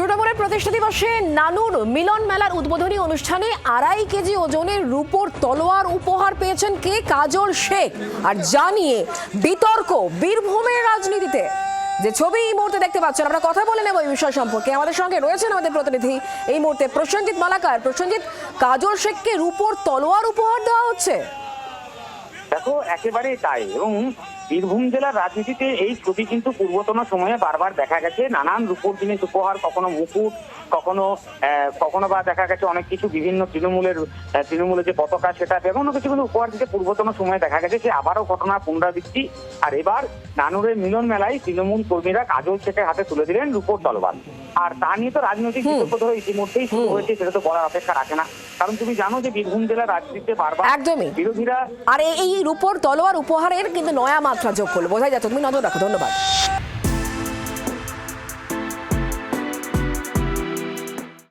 তৃণমূলের প্রতিষ্ঠা দিবসে নানুর মিলন মেলার উদ্বোধনী অনুষ্ঠানে 2.5 কেজি ওজনের রূপোর তলোয়ার উপহার পেয়েছেন কে? কাজল শেখ। আর জানিয়ে বিতর্ক বীরভূমের রাজনীতিতে। যে ছবি এই মুহূর্তে দেখতে পাচ্ছেন, আমরা কথা বলে নেব এই বিষয় সম্পর্কে। আমাদের সঙ্গে রয়েছেন আমাদের প্রতিনিধি এই মুহূর্তে প্রসেনজিৎ মালাকার। প্রসেনজিৎ, কাজল শেখকে রূপোর তলোয়ার উপহার দেওয়া হচ্ছে? দেখো, একেবারেই তাই। এবং বীরভূম জেলার রাজনীতিতে এই ছবি কিন্তু পূর্বতন সময়ে বারবার দেখা গেছে। নানান রূপোর জিনিস উপহার, কখনো মুকুট, কখনো বা দেখা গেছে অনেক কিছু বিভিন্ন তৃণমূলের যে পতাকা, সেটা বিভিন্ন কিছু কিন্তু উপহার দিতে পূর্বতন সময়ে দেখা গেছে। সে আবারও ঘটনার পুনরাবৃত্তি। আর এবার নানুরের মিলন মেলায় তৃণমূল কর্মীরা কাজল শেখের হাতে তুলে দিলেন রূপোর তলোয়ার। আর তা নিয়ে তো রাজনৈতিক বিতর্ক ধরে ইতিমধ্যেই শুরু হয়েছে, সেটা তো বলার অপেক্ষা রাখে না। কারণ তুমি জানো যে বীরভূম জেলার রাজনীতিতে বারবার একদমই বিরোধীরা আর এই রূপোর তলোয়ার উপহারের কিন্তু নয়া মাত্রা যোগ করলো, বোঝা যাচ্ছে। তুমি নজর রাখো। ধন্যবাদ।